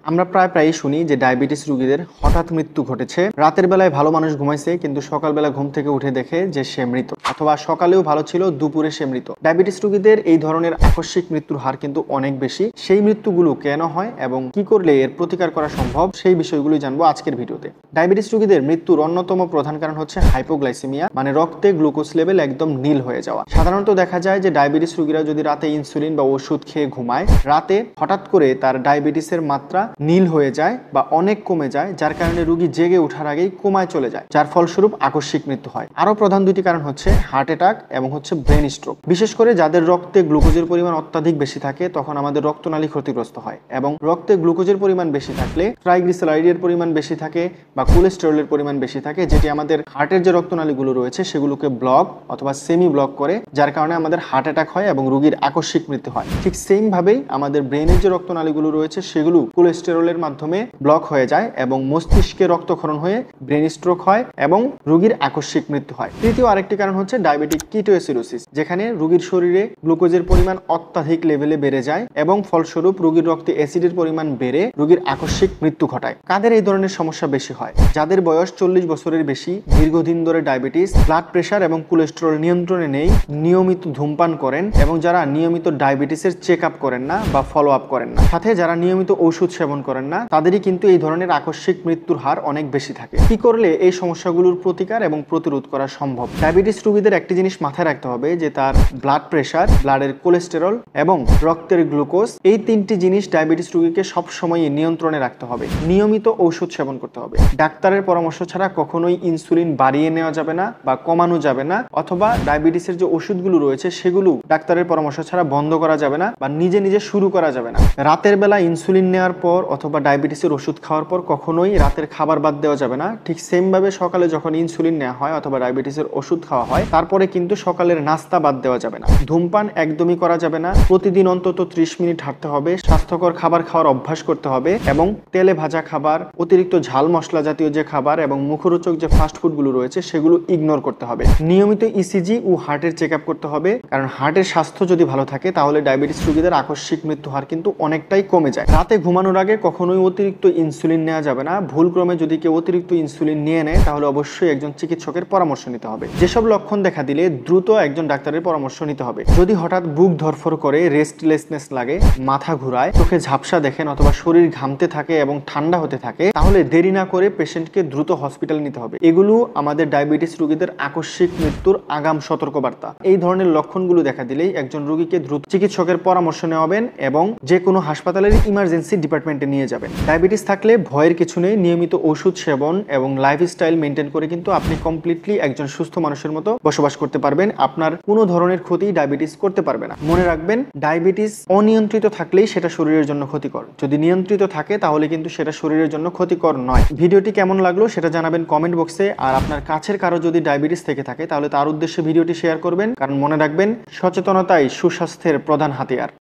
আমরা প্রায়ই শুনি যে ডায়াবেটিস রোগীদের হঠাৎ মৃত্যু ঘটেছে। রাতের বেলায় ভালো মানুষ ঘুমাইছে, কিন্তু সকালবেলা ঘুম থেকে উঠে দেখে যে সে মৃত, অথবা সকালেও ভালো ছিল, দুপুরে সে মৃত। ডায়াবেটিস রোগীদের এই ধরনের আকস্মিক মৃত্যুর হার কিন্তু অনেক বেশি। সেই মৃত্যুগুলো কেন হয় এবং কি করলে এর প্রতিকার করা সম্ভব, সেই বিষয়গুলো জানবো আজকের ভিডিওতে। ডায়াবেটিস রোগীদের মৃত্যুর অন্যতম প্রধান কারণ হচ্ছে হাইপোগ্লাইসেমিয়া, মানে রক্তে গ্লুকোজ লেভেল একদম নীল হয়ে যাওয়া। সাধারণত দেখা যায় যে ডায়াবেটিস রোগীরা যদি রাতে ইনসুলিন বা ওষুধ খেয়ে ঘুমায়, রাতে হঠাৎ করে তার ডায়াবেটিসের মাত্রা নীল হয়ে যায় বা অনেক কমে যায়, যার কারণে রোগী জেগে ওঠার আগেই কোমায় চলে যায়, যার ফলস্বরূপ আকস্মিক মৃত্যু হয়। আরো প্রধান দুটি কারণ হচ্ছে হার্ট অ্যাটাক এবং হচ্ছে ব্রেন স্ট্রোক। বিশেষ করে যাদের রক্তে গ্লুকোজের পরিমাণ অত্যাধিক বেশি থাকে, তখন আমাদের রক্তনালী ক্ষতিগ্রস্ত হয়, এবং রক্তে গ্লুকোজের পরিমাণ বেশি থাকলে ট্রাইগ্লিসারাইডের পরিমাণ বেশি থাকে বা কোলেস্টেরলের পরিমাণ বেশি থাকে, যেটি আমাদের হার্টের যে রক্তনালীগুলো রয়েছে সেগুলোকে ব্লক অথবা সেমি ব্লক করে, যার কারণে আমাদের হার্ট অ্যাটাক হয় এবং রোগীর আকস্মিক মৃত্যু হয়। ঠিক সেম ভাবেই আমাদের ব্রেনের যে রক্তনালীগুলো রয়েছে সেগুলো কোলেস্টেরলের মাধ্যমে ব্লক হয়ে যায় এবং মস্তিষ্কে রক্তক্ষরণ হয়ে ব্রেন স্ট্রোক হয় এবং রোগীর আকস্মিক মৃত্যু হয়। তৃতীয় আরেকটি কারণ হচ্ছে ডায়াবেটিক কিটোএসিডোসিস, যেখানে রোগীর শরীরে গ্লুকোজের পরিমাণ অত্যাধিক লেভেলে বেড়ে যায় এবং ফলস্বরূপ রোগীর রক্তে অ্যাসিডের পরিমাণ বেড়ে রোগীর আকস্মিক মৃত্যু ঘটায়। কাদের এই ধরনের সমস্যা বেশি হয়? যাদের বয়স 40 বছরের বেশি, দীর্ঘদিন ধরে ডায়াবেটিস, ব্লাড প্রেশার এবং কোলেস্টেরল নিয়ন্ত্রণে নেই, নিয়মিত ধূমপান করেন এবং যারা নিয়মিত ডায়াবেটিসের চেক আপ করেন না বা ফলো আপ করেন না, সাথে যারা নিয়মিত ওষুধ সেবন করেন না, তাদেরই কিন্তু এই ধরনের আকস্মিক মৃত্যুর হার অনেক বেশি থাকে। কি করলে এই সমস্যাগুলোর প্রতিকার এবং প্রতিরোধ করা সম্ভব? ডায়াবেটিস রোগীদের একটি জিনিস মাথায় রাখতে হবে যে তার ব্লাড প্রেশার, ব্লাডের কোলেস্টেরল এবং রক্তের গ্লুকোজ, এই তিনটি জিনিস ডায়াবেটিস রোগীকে সবসময় নিয়ন্ত্রণে রাখতে হবে। নিয়মিত ঔষধ সেবন করতে হবে। ডাক্তারের পরামর্শ ছাড়া কখনোই ইনসুলিন বাড়িয়ে নেওয়া যাবে না বা কমানো যাবে না, অথবা ডায়াবেটিসের যে ওষুধগুলো রয়েছে সেগুলো ডাক্তারের পরামর্শ ছাড়া বন্ধ করা যাবে না বা নিজে নিজে শুরু করা যাবে না। রাতের বেলা ইনসুলিন নেওয়ার পর অথবা ডায়াবেটিসের ওষুধ খাওয়ার পর কখনোই রাতের খাবার বাদ দেওয়া যাবে না। ঠিক সেম ভাবে সকালে যখন ইনসুলিন নেওয়া হয় অথবা ডায়াবেটিসের ওষুধ খাওয়া হয়, তারপরে কিন্তু সকালের নাস্তা বাদ দেওয়া যাবে না। ধূমপান একদমই করা যাবে না। প্রতিদিন অন্তত 30 মিনিট হাঁটতে হবে। স্বাস্থ্যকর খাবার খাওয়ার অভ্যাস করতে হবে এবং তেলে ভাজা খাবার, অতিরিক্ত ঝাল মশলা জাতীয় যে খাবার এবং মুখরোচক যে ফাস্ট ফুডগুলো রয়েছে সেগুলো ইগনোর করতে হবে। নিয়মিত ইসিজি ও হার্টের চেক আপ করতে হবে, কারণ হার্টের স্বাস্থ্য যদি ভালো থাকে তাহলে ডায়াবেটিস রোগীদের আকস্মিক মৃত্যু হার কিন্তু অনেকটাই কমে যায়। রাতে ঘুমানোর আগে কখনোই অতিরিক্ত ইনসুলিন নেওয়া যাবে না। ভুলক্রমে যদি কেউ অতিরিক্ত ইনসুলিন নিয়ে নেয় তাহলে অবশ্যই একজন চিকিৎসকের পরামর্শ নিতে হবে। যেসব লক্ষণ দেখা দিলে দ্রুত একজন ডাক্তারের পরামর্শ নিতে হবে। যদি হঠাৎ বুক ধরফর করে, রেস্টলেসনেস লাগে, মাথা ঘুরায়, চোখে ঝাপসা দেখেন অথবা শরীর ঘামতে থাকে এবং ঠান্ডা হতে থাকে, তাহলে দেরি না করে পেশেন্টকে দ্রুত হসপিটাল নিতে হবে। এগুলো আমাদের ডায়াবেটিস রোগীদের আকস্মিক মৃত্যুর আগাম সতর্কবার্তা। এই ধরনের লক্ষণগুলো দেখা দিলেই একজন রোগীকে দ্রুত চিকিৎসকের পরামর্শ নেওয়াবেন এবং যে কোনো হাসপাতালের ইমার্জেন্সি ডিপার্টমেন্টে নিয়ে যাবেন। ডায়াবেটিস থাকলে ভয়ের কিছু নেই। নিয়মিত ওষুধ সেবন এবং লাইফস্টাইল মেনটেন করে কিন্তু আপনি কমপ্লিটলি একজন সুস্থ মানুষের মতো বসবাস করতে পারবেন। আপনার কোনো ধরনের ক্ষতি ডায়াবেটিস করতে পারবে না। মনে রাখবেন, ডায়াবেটিস অনিয়ন্ত্রিত থাকলেই সেটা শরীরের জন্য ক্ষতিকর। যদি নিয়ন্ত্রিত থাকে তাহলে কিন্তু সেটা শরীরের জন্য ক্ষতিকর নয়। ভিডিওটি কেমন লাগলো সেটা জানাবেন কমেন্ট বক্সে। আর আপনার কাছের কারো যদি ডায়াবেটিস থেকে থাকে তাহলে তার উদ্দেশ্যে ভিডিওটি শেয়ার করবেন, কারণ মনে রাখবেন, সচেতনতাই সুস্বাস্থ্যের প্রধান হাতিয়ার।